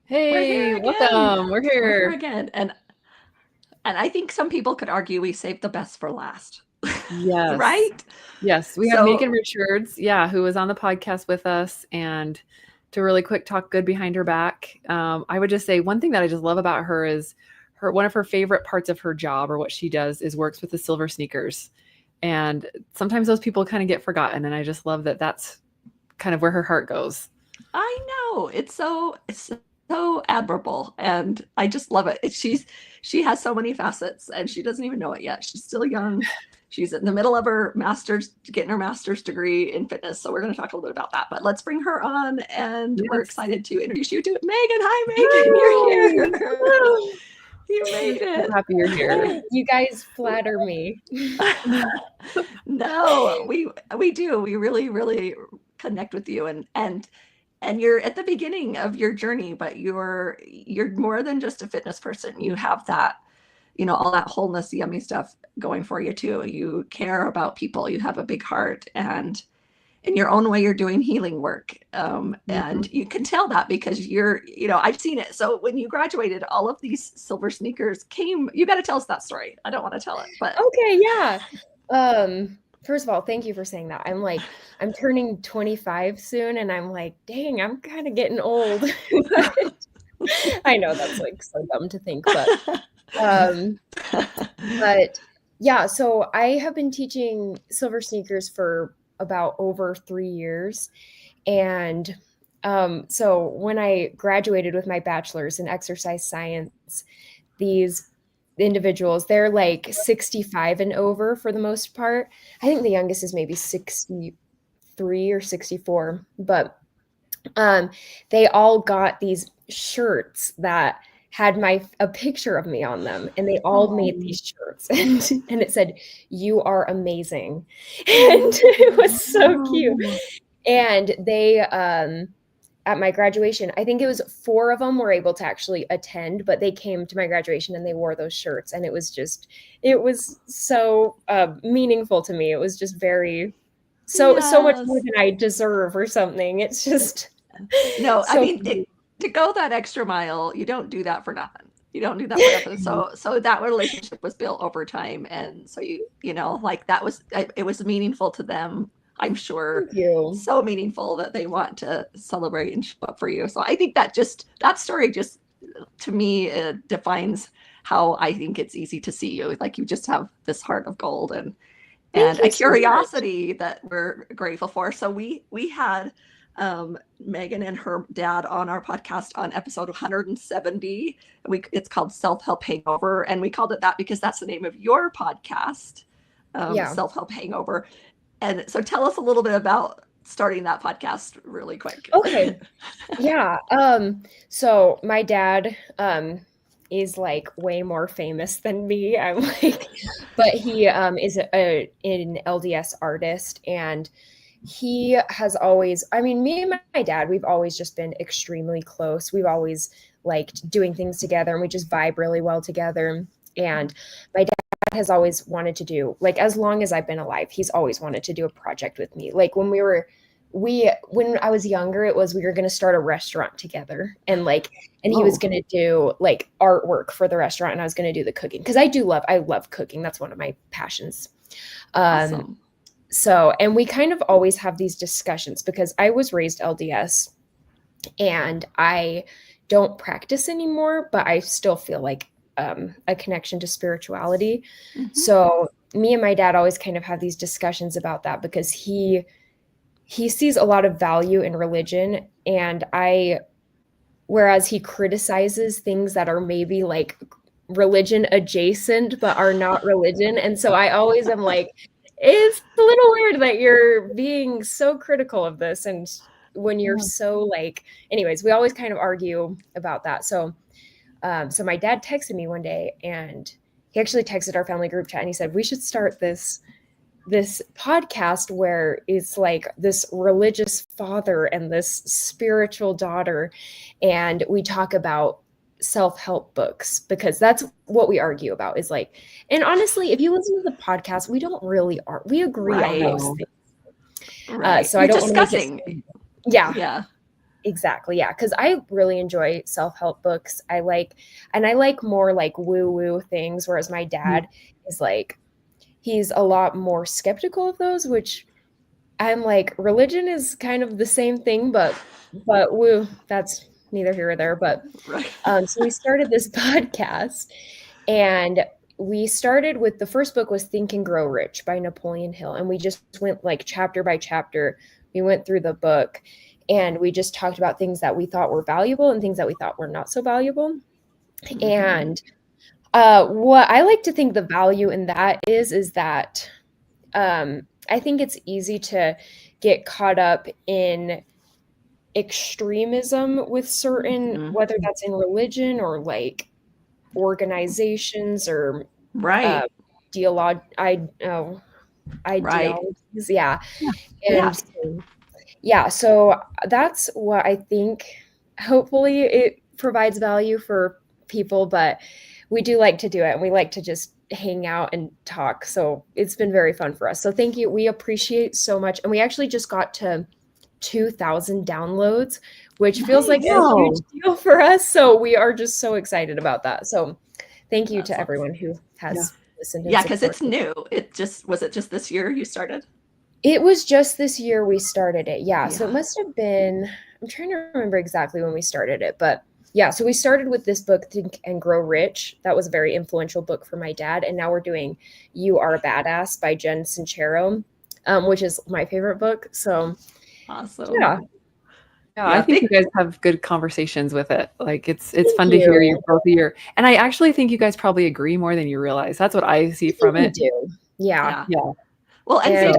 We're Hey, here again. welcome. We're We're here here. again. And I think some people could argue we saved the best for last. Yes. Right? Yes, we have Maegan So Richards, who was on the podcast with us. And to really quick talk good behind her back, I would just say one thing that I just love about her is one of her favorite parts of her job or what she does is works with the silver sneakers. And sometimes those people kind of get forgotten. And I just love that that's kind of where her heart goes. I know it's so admirable and I just love it. She has so many facets and she doesn't even know it yet. She's still young. She's in the middle of her master's, getting her master's degree in fitness. So we're going to talk a little bit about that. But let's bring her on, and we're Yes. excited to introduce you to Maegan. Hi, Maegan. Yay! You're here. Woo! You made So it. happy you're here. You guys flatter me. No, we do. We really connect with you, and you're at the beginning of your journey, but you're more than just a fitness person. You have that, all that wholeness, yummy stuff going for you too. You care about people. You have a big heart, and in your own way, you're doing healing work. And you can tell that because I've seen it. So when you graduated, all of these silver sneakers came. You got to tell us that story. I don't want to tell it, but Okay, yeah. First of all, thank you for saying that. I'm turning 25 soon, and I'm like, dang, I'm kind of getting old. I know that's like so dumb to think, um, but yeah. So I have been teaching silver sneakers for about over 3 years, and so when I graduated with my bachelor's in exercise science, these individuals, they're like 65 and over for the most part. I think the youngest is maybe 63 or 64, but they all got these shirts that had a picture of me on them, and they all made these shirts, and it said, "You are amazing," and it was so cute. And they at my graduation, I think it was 4 of them were able to actually attend, but they came to my graduation and they wore those shirts, and it was so meaningful to me. It was just so much more yes. than I deserve or something. It's just No, I so mean, to go that extra mile, you don't do that for nothing. You don't do that for nothing. So that relationship was built over time, and so like it was meaningful to them. I'm sure thank you. so meaningful that they want to celebrate and show up for you. So I think that story just to me defines how I think it's easy to see you. Like you just have this heart of gold Thank and a you so much. curiosity that we're grateful for. So we had Maegan and her dad on our podcast on episode 170. It's called Self Help Hangover, and we called it that because that's the name of your podcast, Yeah. Self Help Hangover. And so tell us a little bit about starting that podcast really quick. Okay. Yeah. So my dad is like way more famous than me. I'm like, but he is an LDS artist, and he has always, I mean, me and my dad, we've always just been extremely close. We've always liked doing things together, and we just vibe really well together. And my dad has always wanted to do, like, as long as I've been alive, he's always wanted to do a project with me. Like when when I was younger, it was we were going to start a restaurant together, and he was going to do like artwork for the restaurant, and I was going to do the cooking, because I love cooking. That's one of my passions. Awesome. So, and we kind of always have these discussions because I was raised LDS and I don't practice anymore, but I still feel like a connection to spirituality. Mm-hmm. So me and my dad always kind of have these discussions about that, because he sees a lot of value in religion, and whereas he criticizes things that are maybe like religion adjacent but are not religion. And so I always am like, it's a little weird that you're being so critical of this, and when you're so like, anyways, we always kind of argue about that. So my dad texted me one day, and he actually texted our family group chat, and he said, we should start this podcast where it's like this religious father and this spiritual daughter, and we talk about self-help books, because that's what we argue about, is like, and honestly, if you listen to the podcast, we don't really we agree on those things. Right. So You're I don't discussing. yeah. Yeah. Exactly. Yeah. Cause I really enjoy self-help books. I like more like woo-woo things, whereas my dad is like, he's a lot more skeptical of those, which I'm like, religion is kind of the same thing, but woo, that's neither here or there. But Right. so we started this podcast, and we started with, the first book was Think and Grow Rich by Napoleon Hill, and we just went like chapter by chapter. We went through the book, and we just talked about things that we thought were valuable and things that we thought were not so valuable. And what I like to think the value in that is that I think it's easy to get caught up in extremism with certain, whether that's in religion or like organizations or Right. ideologies. Right. Yeah. Yeah. And so, yeah, so that's what I think. Hopefully it provides value for people, but we do like to do it, and we like to just hang out and talk. So it's been very fun for us. So thank you. We appreciate so much. And we actually just got to 2,000 downloads, which feels like a huge deal for us. So we are just so excited about that. So thank you to everyone who has listened. Yeah, because it's new. Was it just this year you started? It was just this year we started it. Yeah. So it must have been, I'm trying to remember exactly when we started it, but yeah. So we started with this book, Think and Grow Rich. That was a very influential book for my dad. And now we're doing You Are a Badass by Jen Sincero, which is my favorite book. So awesome. Yeah. Yeah, I think you guys have good conversations with it. Like it's fun to hear you both of your, and I actually think you guys probably agree more than you realize. That's what I see from it. We do. Yeah. Well, and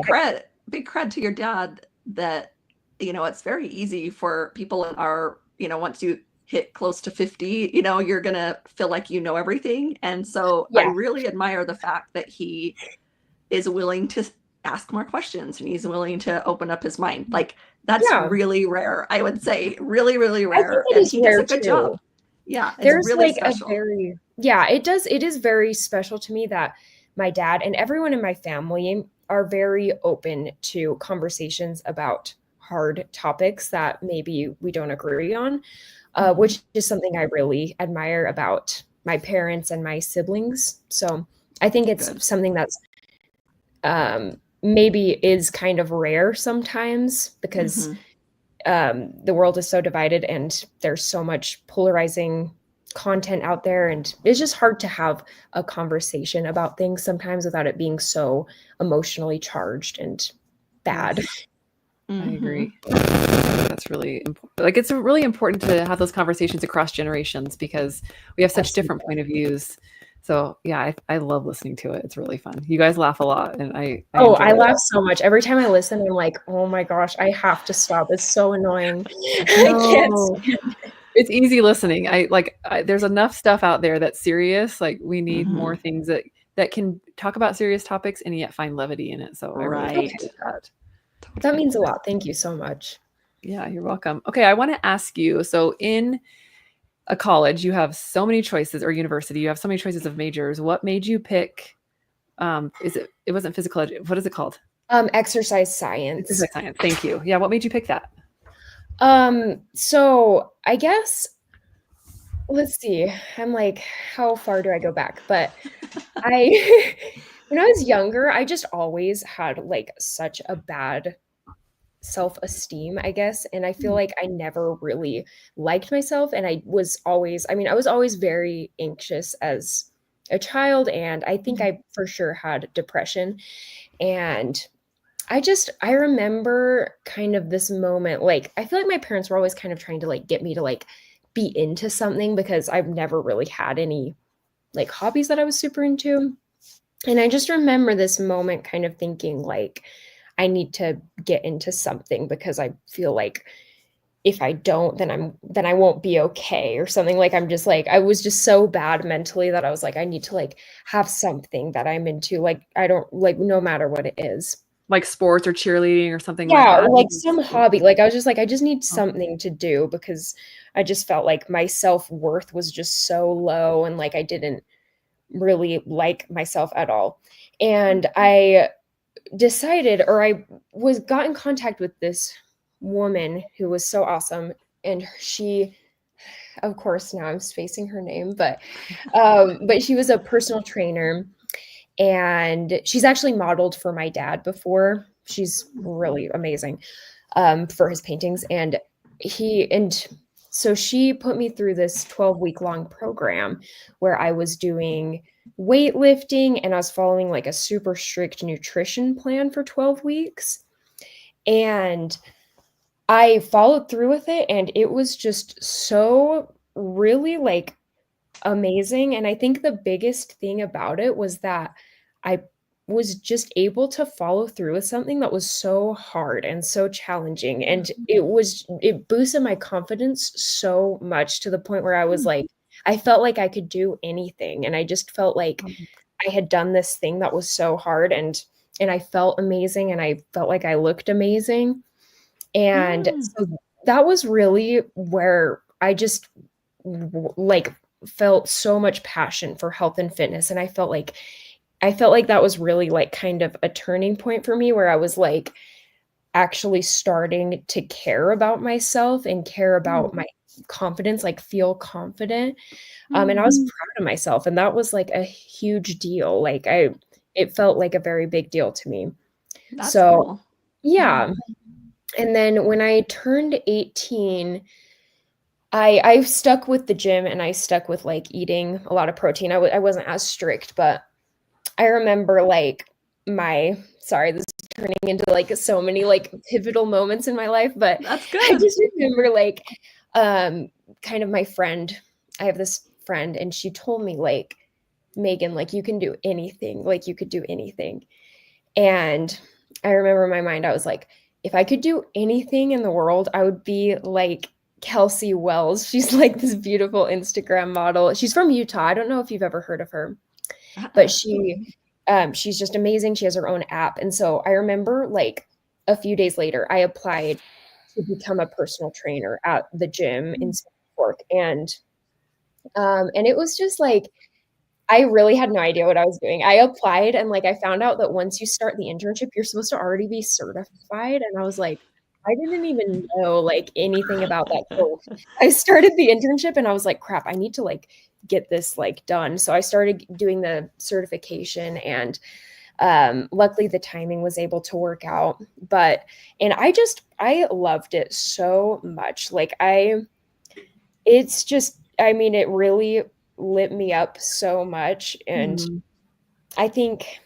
big cred to your dad that, it's very easy for people in our, once you hit close to 50, you're going to feel like you know everything. And so I really admire the fact that he is willing to ask more questions and he's willing to open up his mind. Like that's really rare. I would say really, really rare. And he does a good job. Yeah. There's really like special. It is very special to me that my dad and everyone in my family are very open to conversations about hard topics that maybe we don't agree on, which is something I really admire about my parents and my siblings. So I think it's something that's maybe is kind of rare sometimes because the world is so divided and there's so much polarizing content out there, and it's just hard to have a conversation about things sometimes without it being so emotionally charged and bad. I agree. That's really important. Like it's really important to have those conversations across generations because we have such different point of views. So yeah, I love listening to it. It's really fun. You guys laugh a lot, and I laugh so much every time I listen. I'm like, oh my gosh, I have to stop. It's so annoying. I can't stand it. It's easy listening. There's enough stuff out there that's serious. Like we need more things that can talk about serious topics and yet find levity in it. So I really appreciate that. That means a lot. Thank you so much. Yeah, you're welcome. Okay, I want to ask you. So in a college, you have so many choices, or university, you have so many choices of majors. What made you pick? It wasn't physical education. What is it called? Exercise science. Exercise science. Thank you. Yeah. What made you pick that? So I guess, let's see. I'm like, how far do I go back? But when I was younger, I just always had like such a bad self-esteem, I guess. And I feel like I never really liked myself. And I was always very anxious as a child. And I think I for sure had depression. And I remember kind of this moment, like, I feel like my parents were always kind of trying to like get me to like be into something because I've never really had any like hobbies that I was super into. And I just remember this moment kind of thinking like, I need to get into something because I feel like if I don't, then I won't be okay or something. Like, I'm just like, I was just so bad mentally that I was like, I need to like have something that I'm into. Like, I don't like, no matter what it is. Like sports or cheerleading or something like that. Yeah, or like some hobby. Like I was just like, I just need something to do because I just felt like my self-worth was just so low and like I didn't really like myself at all. And I decided, or got in contact with this woman who was so awesome. and she, of course, now I'm spacing her name, but she was a personal trainer, and she's actually modeled for my dad before. She's really amazing for his paintings, and so she put me through this 12-week long program where I was doing weightlifting and I was following like a super strict nutrition plan for 12 weeks. And I followed through with it, and it was just so really like amazing. And I think the biggest thing about it was that I was just able to follow through with something that was so hard and so challenging. And it boosted my confidence so much to the point where I was like, I felt like I could do anything. And I just felt like I had done this thing that was so hard, and I felt amazing, and I felt like I looked amazing. And so that was really where I just like felt so much passion for health and fitness. And I felt like that was really like kind of a turning point for me, where I was like actually starting to care about myself and care about my confidence, like feel confident. And I was proud of myself. And that was like a huge deal. Like it felt like a very big deal to me. That's So cool. yeah. And then when I turned 18, I stuck with the gym, and I stuck with like eating a lot of protein. I wasn't as strict, but I remember like sorry, this is turning into like so many like pivotal moments in my life, but That's I good. just remember like kind of my friend, I have this friend, and she told me like, Maegan, like you can do anything, like you could do anything. And I remember in my mind, I was like, if I could do anything in the world, I would be like Kelsey Wells. She's like this beautiful Instagram model. She's from Utah. I don't know if you've ever heard of her, but she's just amazing. She has her own app. And so I remember like a few days later, I applied to become a personal trainer at the gym in Fork. And it was just like, I really had no idea what I was doing. I applied, and like I found out that once you start the internship, you're supposed to already be certified. And I was like, I didn't even know like anything about that. So I started the internship, and I was like, crap, I need to like get this like done. So I started doing the certification, and luckily the timing was able to work out. And I loved it so much. Like it's just, I mean, it really lit me up so much. And I think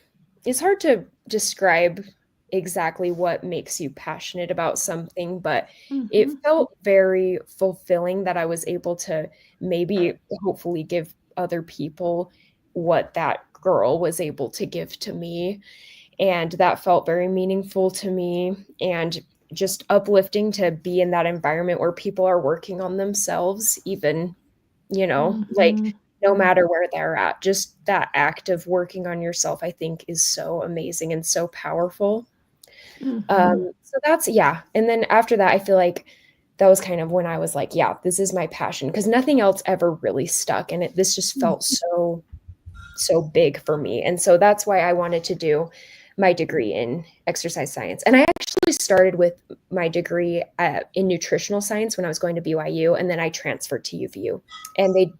it's hard to describe exactly what makes you passionate about something, but it felt very fulfilling that I was able to maybe hopefully give other people what that girl was able to give to me. And that felt very meaningful to me, and just uplifting to be in that environment where people are working on themselves, even, like no matter where they're at. Just that act of working on yourself, I think, is so amazing and so powerful. So that's, yeah. And then after that, I feel like that was kind of when I was like, yeah, this is my passion, because nothing else ever really stuck. And this just felt so big for me. And so that's why I wanted to do my degree in exercise science. And I actually started with my degree in nutritional science when I was going to BYU, and then I transferred to UVU, and they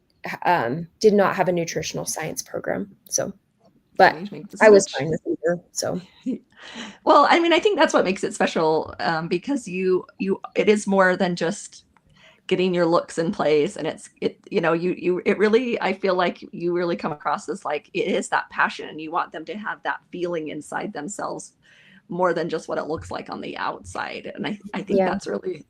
did not have a nutritional science program. So, but I was fine with either. So, well, I mean, I think that's what makes it special, because it is more than just getting your looks in place, and it really, I feel like you really come across as like, it is that passion, and you want them to have that feeling inside themselves more than just what it looks like on the outside. And I think that's really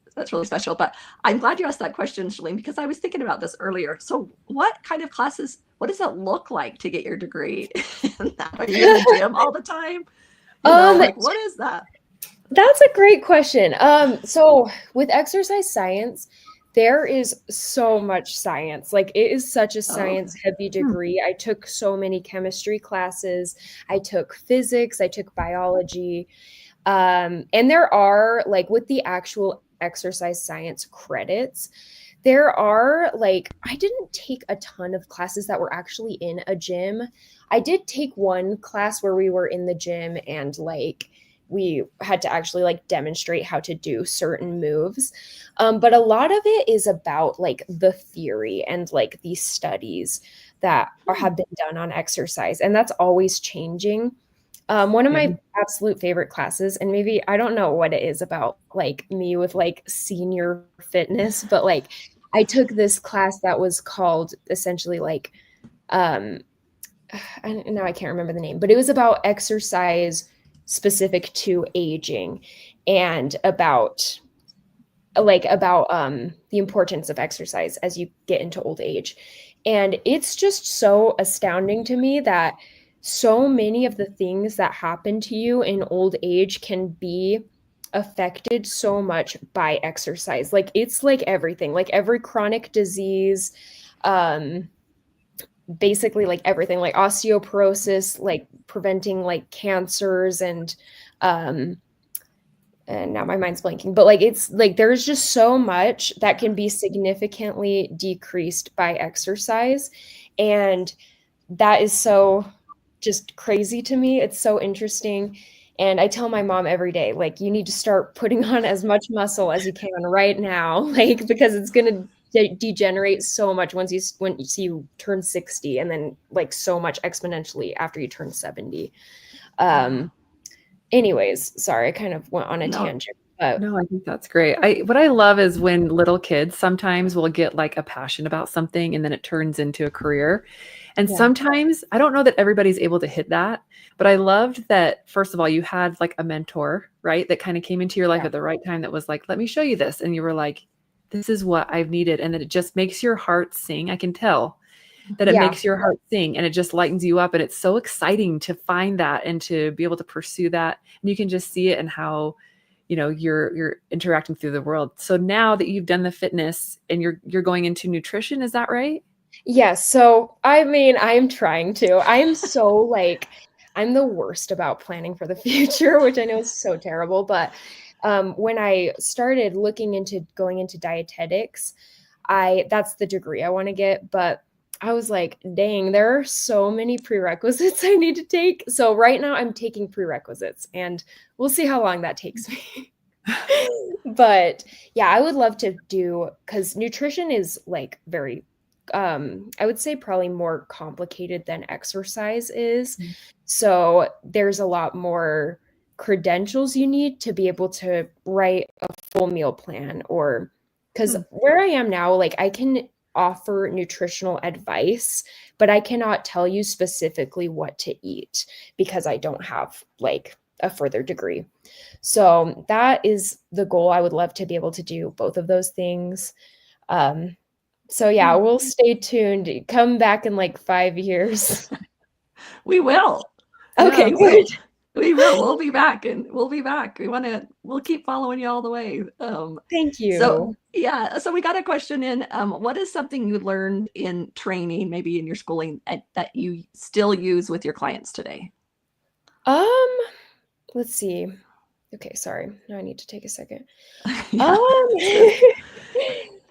special. But I'm glad you asked that question, Shalene, because I was thinking about this earlier. So what kind of classes, what does it look like to get your degree? Are you in the gym all the time? Like, what is that? That's a great question. So with exercise science, there is so much science. Like, it is such a science heavy degree. I took so many chemistry classes. I took physics. I took biology. And there are, like, with the actual exercise science credits, there are, like, I didn't take a ton of classes that were actually in a gym. I did take one class where we were in the gym and like we had to actually like demonstrate how to do certain moves. But a lot of it is about like the theory and like these studies that have been done on exercise, and that's always changing. One of Yeah. my absolute favorite classes, and maybe I don't know what it is about like me with like senior fitness, but like I took this class that was called essentially like um and now I can't remember the name, but it was about exercise specific to aging and about the importance of exercise as you get into old age. And it's just so astounding to me that so many of the things that happen to you in old age can be affected so much by exercise. Like it's like everything, like every chronic disease, um, basically like everything, like osteoporosis, like preventing like cancers um and now my mind's blanking, but like it's like there's just so much that can be significantly decreased by exercise. And that is so just crazy to me. It's so interesting. And I tell my mom every day, like, you need to start putting on as much muscle as you can right now, like, because it's going to degenerate so much once you turn 60, and then like so much exponentially after you turn 70. Anyways, sorry, I kind of went on a No, tangent, but No, I think that's great. What I love is when little kids sometimes will get like a passion about something and then it turns into a career. And yeah, sometimes I don't know that everybody's able to hit that, but I loved that first of all you had like a mentor, right? That kind of came into your life yeah, at the right time that was like, "Let me show you this." And you were like, "This is what I've needed." And then it just makes your heart sing. I can tell that it yeah, makes your heart sing and it just lightens you up and it's so exciting to find that and to be able to pursue that. And you can just see it in how you're interacting through the world. So now that you've done the fitness and you're going into nutrition, is that right? yeah. So I mean, I'm trying to. I'm so like, I'm the worst about planning for the future, which I know is so terrible. But when I started looking into going into dietetics, that's the degree I want to get. But I was like, dang, there are so many prerequisites I need to take. So right now I'm taking prerequisites, and we'll see how long that takes me. But yeah, I would love to do, because nutrition is like very I would say probably more complicated than exercise is. Mm. So there's a lot more credentials you need to be able to write a full meal plan, or because Hmm. where I am now, like I can offer nutritional advice, but I cannot tell you specifically what to eat because I don't have like a further degree. So that is the goal. I would love to be able to do both of those things. Um, so yeah, Hmm. we'll stay tuned. Come back in like 5 years. We will. Okay, Yeah, good. we will. We'll be back, and we'll be back. We'll keep following you all the way. Thank So you. yeah, so we got a question in. What is something you learned in training, maybe in your schooling, that you still use with your clients today? Um, let's see. Okay, sorry. Now I need to take a second. Yeah, Um, it's good.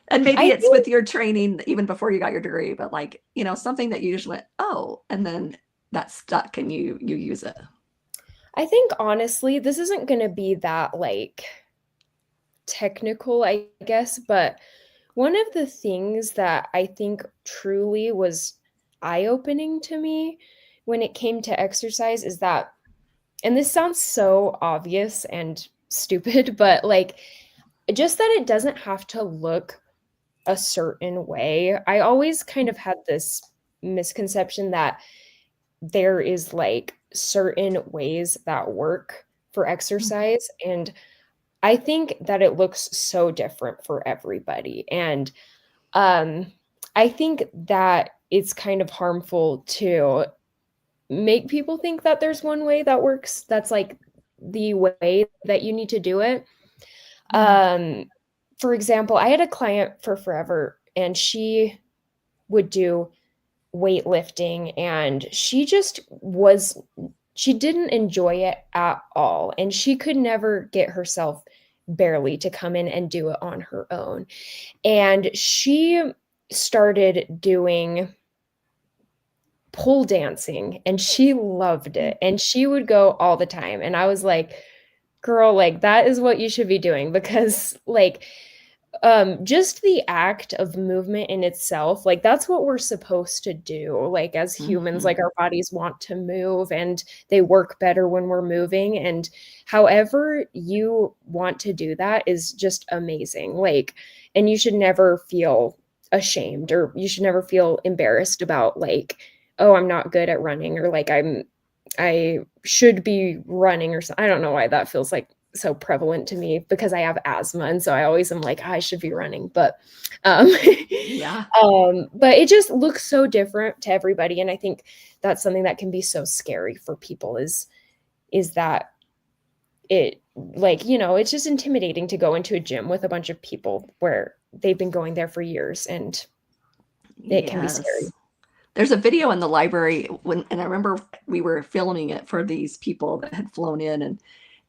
And maybe I it's think with your training even before you got your degree, but like, something that you just went, oh, and then that stuck and you use it. I think honestly, this isn't gonna be that like technical, I guess, but one of the things that I think truly was eye-opening to me when it came to exercise is that, and this sounds so obvious and stupid, but like just that it doesn't have to look a certain way. I always kind of had this misconception that there is like certain ways that work for exercise, and I think that it looks so different for everybody. And um I think that it's kind of harmful to make people think that there's one way that works, that's like the way that you need to do it. Mhm. Um, for example, I had a client for forever, and she would do weightlifting, and she didn't enjoy it at all. And she could never get herself barely to come in and do it on her own. And she started doing pole dancing, and she loved it. And she would go all the time. And I was like, girl, like that is what you should be doing, because like just the act of movement in itself, like that's what we're supposed to do. Like as humans, like Mhm. our bodies want to move and they work better when we're moving. And however you want to do that is just amazing. Like, and you should never feel ashamed, or you should never feel embarrassed about like, oh, I'm not good at running, or like I should be running or something. I don't know why that feels like so prevalent to me, because I have asthma. And so I always am like, I should be running. But um, Yeah. but it just looks so different to everybody. And I think that's something that can be so scary for people is that it, like, you know, it's just intimidating to go into a gym with a bunch of people where they've been going there for years, and it can be Yes. scary. There's a video in the library and I remember we were filming it for these people that had flown in,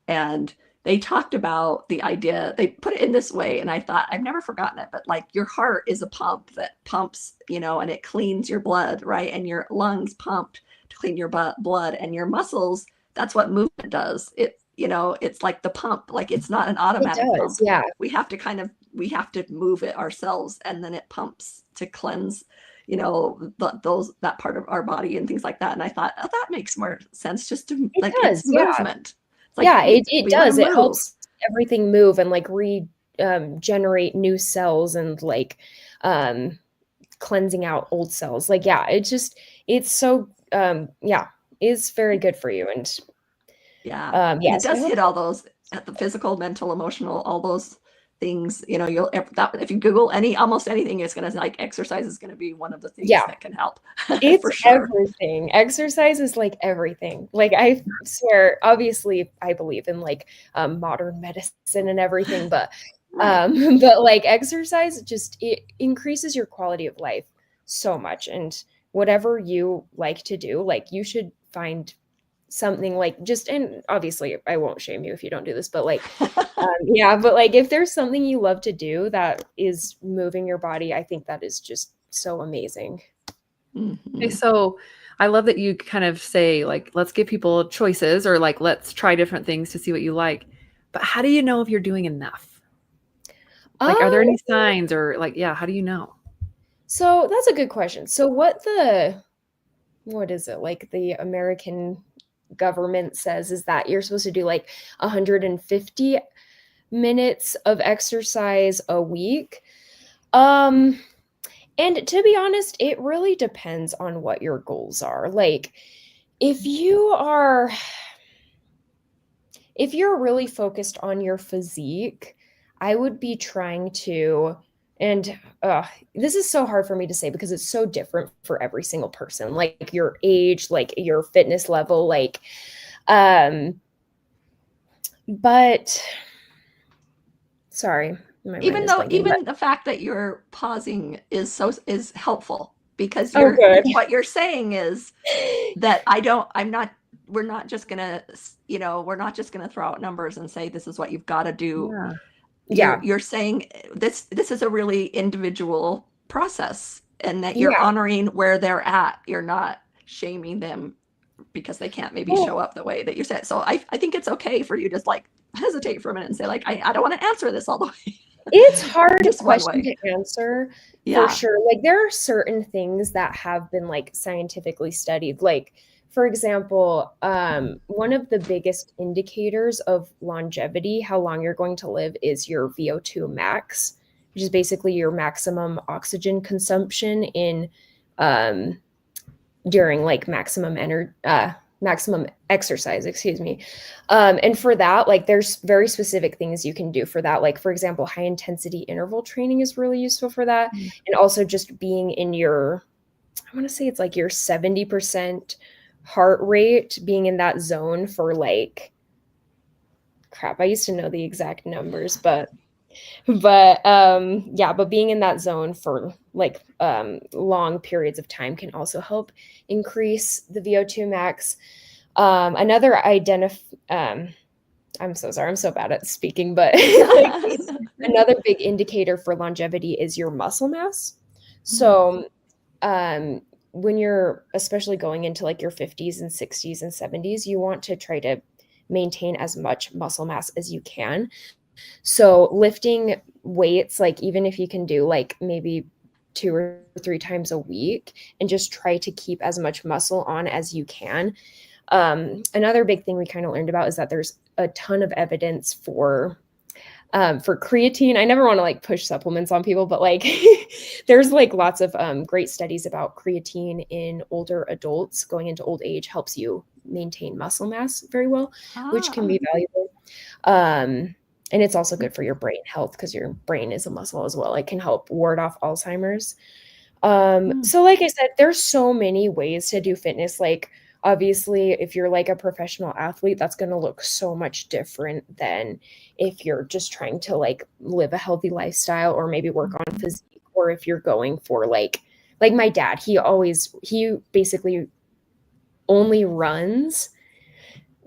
and they talked about the idea. They put it in this way, and I thought, I've never forgotten it, but like your heart is a pump that pumps, and it cleans your blood, right? And your lungs pump to clean your blood, and your muscles, that's what movement does. It's like the pump, like it's not an It automatic does, pump. yeah. We have to move it ourselves, and then it pumps to cleanse that part of our body and things like that. And I thought, oh, that makes more sense, just to It like, it's does, yeah. movement. It's like Yeah, it we want to does. It move. helps everything move and like generate new cells, and like cleansing out old cells. Like, yeah, it's so yeah, it's very good for you. And Yeah. And yeah, it so I does hope hit all those at the physical, mental, emotional, all those things. If you Google almost anything, it's going to like exercise is going to be one of the things yeah, that can help it's for sure. everything. Exercise is like everything. Like I swear, obviously I believe in like modern medicine and everything, but Right. but like exercise, it increases your quality of life so much. And whatever you like to do, like you should find something like just, and obviously I won't shame you if you don't do this, but like yeah, but like if there's something you love to do that is moving your body, I think that is just so amazing. Okay, Mhm. so I love that you kind of say, like, let's give people choices, or like, let's try different things to see what you like. But how do you know if you're doing enough? Like, are there Um, any signs, or like, yeah, how do you know? so that's a good question. So what is it? Like the American government says is that you're supposed to do like 150 minutes of exercise a week. Um, and to be honest, it really depends on what your goals are. Like if you are if you're really focused on your physique, I would be trying to, and this is so hard for me to say because it's so different for every single person, like your age, like your fitness level, like, but sorry, my mind Even is though blanking, but even the fact that you're pausing is helpful, because oh, good. what you're saying is that I'm not we're not just gonna we're not just gonna throw out numbers and say this is what you've got to do. Yeah. Yeah, You're saying this is a really individual process, and that you're yeah. honoring where they're at. You're not shaming them because they can't maybe Well, show up the way that you said. So I think it's okay for you to just like hesitate for a minute and say, like, I don't want to answer this all the way. it's hard Just one question way. to answer for Yeah. sure. Like there are certain things that have been like scientifically studied. Like for example, one of the biggest indicators of longevity, how long you're going to live, is your VO2 max, which is basically your maximum oxygen consumption in um, during like maximum exercise, excuse me. And for that, like there's very specific things you can do for that. Like for example, high intensity interval training is really useful for that. Mm. And also just being in your, I want to say it's like your 70% heart rate, being in that zone for like, crap, I used to know the exact numbers, but yeah, but being in that zone for like long periods of time can also help increase the VO2 max. Another I'm so sorry, I'm so bad at speaking, but like another big indicator for longevity is your muscle mass. So when you're especially going into like your 50s and 60s and 70s, you want to try to maintain as much muscle mass as you can. So lifting weights, like even if you can do like maybe 2 or 3 times a week and just try to keep as much muscle on as you can. Another big thing we kind of learned about is that there's a ton of evidence for creatine. I never want to like push supplements on people, but like there's like lots of great studies about creatine in older adults. Going into old age helps you maintain muscle mass very well, which can be valuable. And it's also good for your brain health because your brain is a muscle as well. It can help ward off Alzheimer's. So like I said, there's so many ways to do fitness. Like obviously, if you're like a professional athlete, that's going to look so much different than if you're just trying to like live a healthy lifestyle or maybe work on physique, or if you're going for like my dad, he basically only runs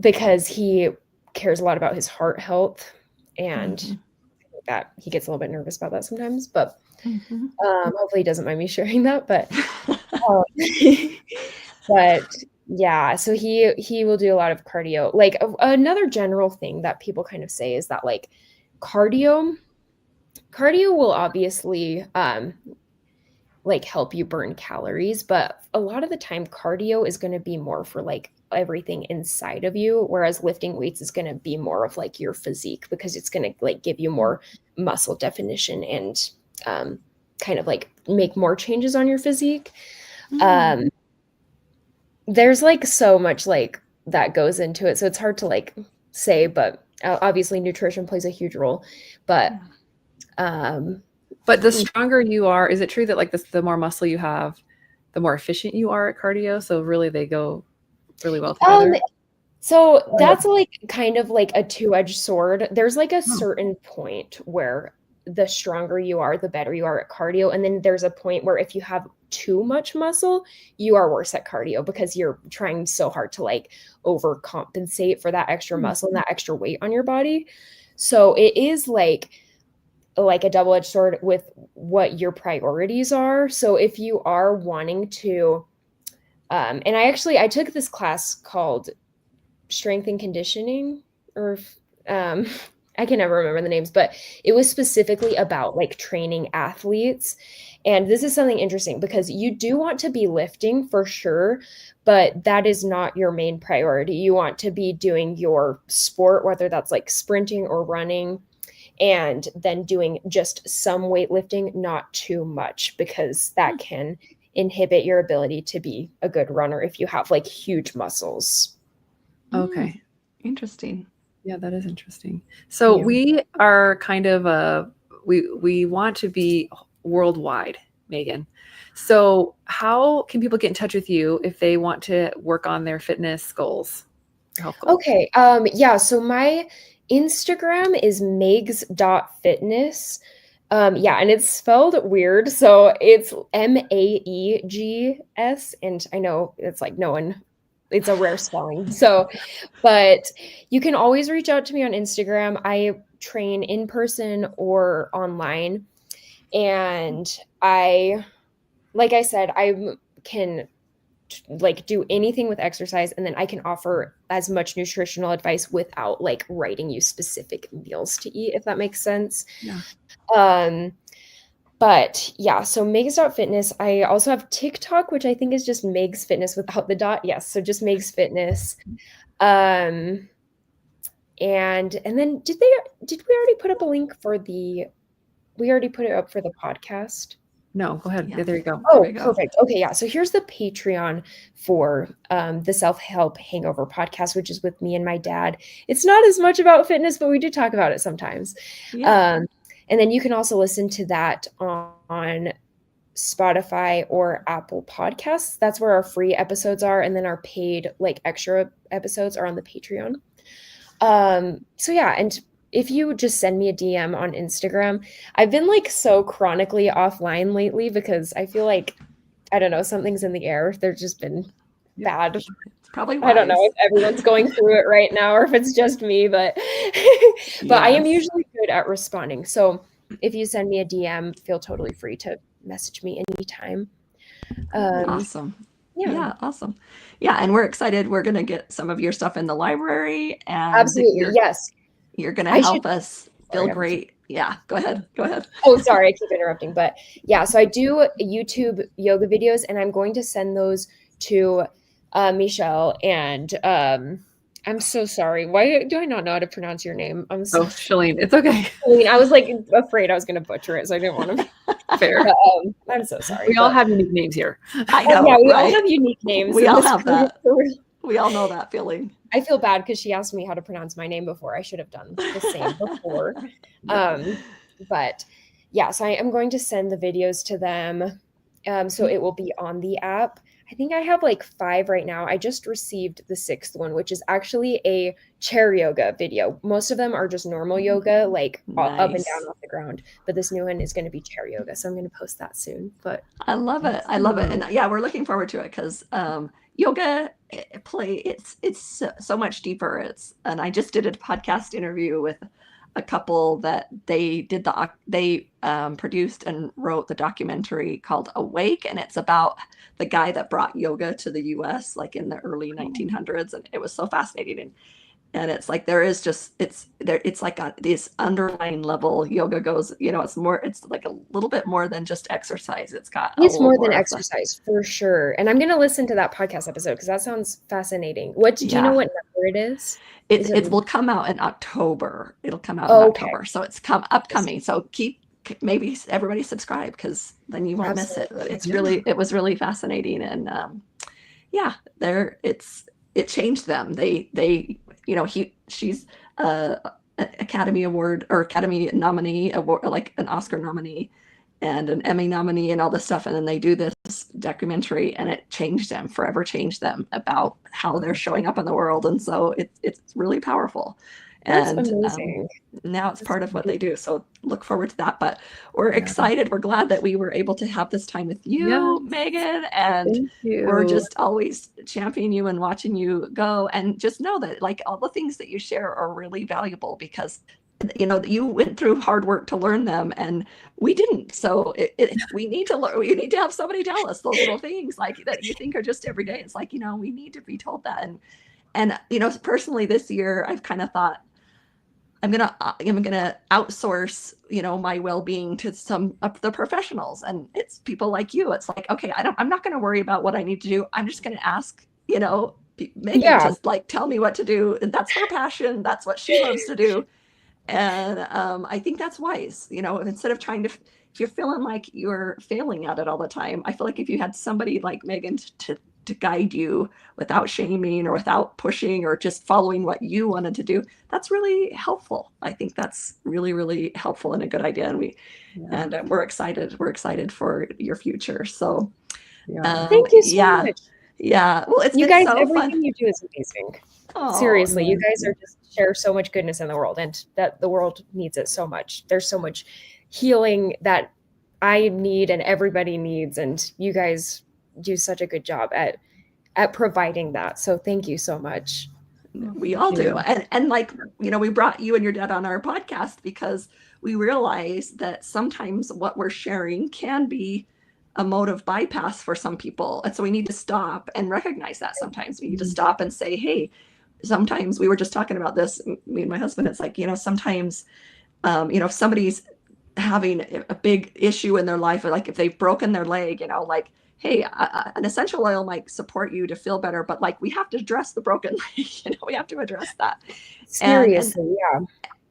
because he cares a lot about his heart health, and that he gets a little bit nervous about that sometimes, but hopefully he doesn't mind me sharing that, but but yeah, so he will do a lot of cardio. Like another general thing that people kind of say is that like cardio will obviously like help you burn calories, but a lot of the time cardio is going to be more for like everything inside of you, whereas lifting weights is going to be more of like your physique, because it's going to like give you more muscle definition and kind of like make more changes on your physique. There's like so much like that goes into it, so it's hard to like say, but obviously nutrition plays a huge role, but the stronger you are, is it true that like the more muscle you have, the more efficient you are at cardio? So really they go really well together? So that's like kind of like a two-edged sword. There's like a certain point where the stronger you are, the better you are at cardio. And then there's a point where if you have too much muscle, you are worse at cardio because you're trying so hard to like overcompensate for that extra muscle and that extra weight on your body. So it is like a double-edged sword with what your priorities are. So if you are wanting to, and I took this class called Strength and Conditioning, or I can never remember the names, but it was specifically about like training athletes. And this is something interesting because you do want to be lifting for sure, but that is not your main priority. You want to be doing your sport, whether that's like sprinting or running, and then doing just some weightlifting, not too much, because that can inhibit your ability to be a good runner if you have like huge muscles. Okay. Interesting. Yeah, that is interesting. So we are kind of we want to be worldwide, Maegan. So how can people get in touch with you if they want to work on their fitness goals, health goals? Okay. Yeah. So my Instagram is megs.fitness. Yeah, and it's spelled weird. So it's Maegs. And I know it's like it's a rare spelling. So, but you can always reach out to me on Instagram. I train in person or online. And like I said, I can like do anything with exercise, and then I can offer as much nutritional advice without like writing you specific meals to eat, if that makes sense. Yeah. But yeah, so Megs.fitness. I also have TikTok, which I think is just Megs Fitness without the dot. Yes, so just Megs Fitness. And then did we already put up a link for we already put it up for the podcast? No, go ahead. Yeah, there you go. Oh, perfect. Okay, yeah. So here's the Patreon for the Self-Help Hangover podcast, which is with me and my dad. It's not as much about fitness, but we do talk about it sometimes. Yeah. And then you can also listen to that on Spotify or Apple Podcasts. That's where our free episodes are. And then our paid, like extra episodes are on the Patreon. So yeah, and if you just send me a DM on Instagram, I've been like so chronically offline lately because I feel like, I don't know, something's in the air. There's just been bad. It's probably wise. I don't know if everyone's going through it right now or if it's just me, but but I am usually good at responding. So if you send me a DM, feel totally free to message me anytime. Awesome. Yeah, awesome. Yeah, and we're excited. We're going to get some of your stuff in the library, and Absolutely. Yes. you're going to I help should. us feel Sorry, great. Yeah, go ahead. Go ahead. oh, sorry, I keep interrupting. But yeah, so I do YouTube yoga videos, and I'm going to send those to Michelle. And I'm so sorry. Why do I not know how to pronounce your name? I'm so Oh, Shalene, it's okay. Celine. I was like afraid I was going to butcher it, so I didn't want to. Fair. But, I'm so sorry. We all have unique names here. I know, yeah, we all right? have unique names. We in all this have group, that. so we're- We all know that feeling. I feel bad because she asked me how to pronounce my name before. I should have done the same before. But yeah, so I am going to send the videos to them. So it will be on the app. I think I have like 5 right now. I just received the 6th one, which is actually a chair yoga video. Most of them are just normal yoga, like up and Nice. down off the ground. But this new one is going to be chair yoga. So I'm going to post that soon. But I love it. I love it. And yeah, we're looking forward to it because yoga it's so much deeper. And I just did a podcast interview with a couple that they produced and wrote the documentary called Awake, and it's about the guy that brought yoga to the US like in the early 1900s, and it was so fascinating. And it's like there is just it's like this underlying level yoga goes, it's like a little bit more than just exercise. It's got it's more than of exercise for sure. And I'm going to listen to that podcast episode because that sounds fascinating. Do you know what number it is? It will come out in October. It'll come out in October. So it's upcoming. So maybe everybody subscribe because then you won't miss it. It was really fascinating. And it changed them. She's an Academy Award or Academy nominee, like an Oscar nominee and an Emmy nominee and all this stuff. And then they do this documentary and it forever changed them about how they're showing up in the world. And so it's really powerful. That's And amazing. Now it's part of what they do. So look forward to that. But we're excited. We're glad that we were able to have this time with you, Maegan. And we're just always championing you and watching you go. And just know that like all the things that you share are really valuable because you went through hard work to learn them and we didn't. So we need to learn. We need to have somebody tell us those little things like that you think are just every day. It's like, we need to be told that. And personally this year, I've kind of thought, I'm gonna outsource, my well-being to some of the professionals, and it's people like you. It's like, okay, I'm not gonna worry about what I need to do. I'm just gonna ask, Maegan to like tell me what to do. And that's her passion. That's what she loves to do. And I think that's wise. Instead of trying to, if you're feeling like you're failing at it all the time, I feel like if you had somebody like Maegan to guide you without shaming or without pushing or just following what you wanted to do, that's really helpful. I think that's really, really helpful and a good idea. And we're excited. We're excited for your future. So thank you so much. Yeah. Well, it's you guys, so everything fun. You do is amazing. Oh, seriously, you guys are just share so much goodness in the world, and that the world needs it so much. There's so much healing that I need and everybody needs, and you guys do such a good job at providing that. So thank you so much. We all do. And like, we brought you and your dad on our podcast because we realize that sometimes what we're sharing can be a mode of bypass for some people. And so we need to stop and recognize that. Sometimes we need to stop and say, hey, sometimes we were just talking about this, me and my husband, it's like, sometimes, if somebody's having a big issue in their life, or like if they've broken their leg, like, hey, an essential oil might support you to feel better, but like we have to address the broken leg, we have to address that. Seriously,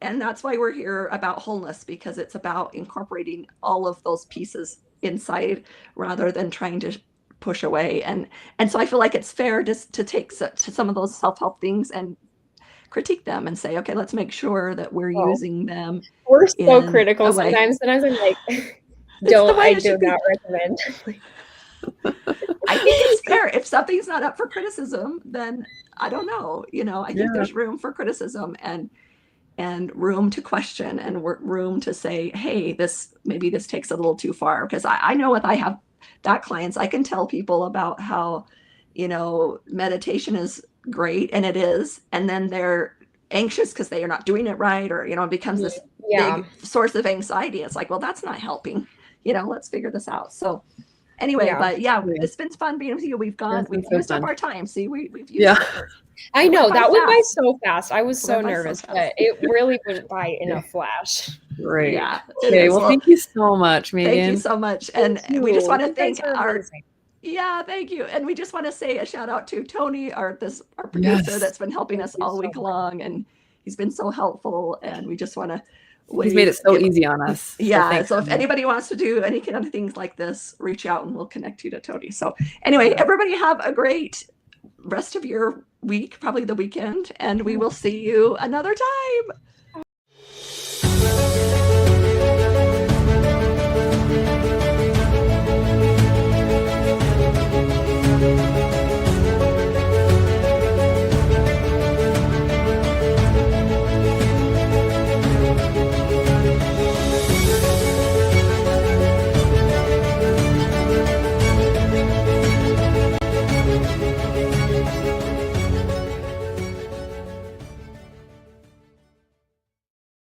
And that's why we're here about wholeness, because it's about incorporating all of those pieces inside rather than trying to push away. And so I feel like it's fair just to take to some of those self-help things and critique them and say, okay, let's make sure that we're using them. We're so critical sometimes. Sometimes I'm like, I do not recommend. I think it's fair. If something's not up for criticism, then I don't know. I think there's room for criticism and room to question and room to say, hey, maybe this takes a little too far. Because I know if I have that clients, I can tell people about how, meditation is great, and it is. And then they're anxious because they are not doing it right, or, it becomes this big source of anxiety. It's like, well, that's not helping. Let's figure this out. So Anyway, Yeah. but yeah, Yeah. it's been fun being with you. We've It's been so used up fun. our time. See, we've used Yeah. I know that went by fast. so fast. I was It so went by so nervous, fast. but it really went by in a flash. Great. Yeah, it Okay. is. Well, thank you so much, Maegan. Thank you so much. And Thank we just you. want to You guys thank are our, amazing. yeah, thank you. And we just want to say a shout out to Tony, our producer Yes. that's been helping Thank us you all so week much. long. And he's been so helpful. And we just want to He's made it so easy on us. Yeah. thanks So if so much. anybody wants to do any kind of things like this, reach out and we'll connect you to Tony. So anyway, everybody have a great rest of your week, probably the weekend, and we will see you another time.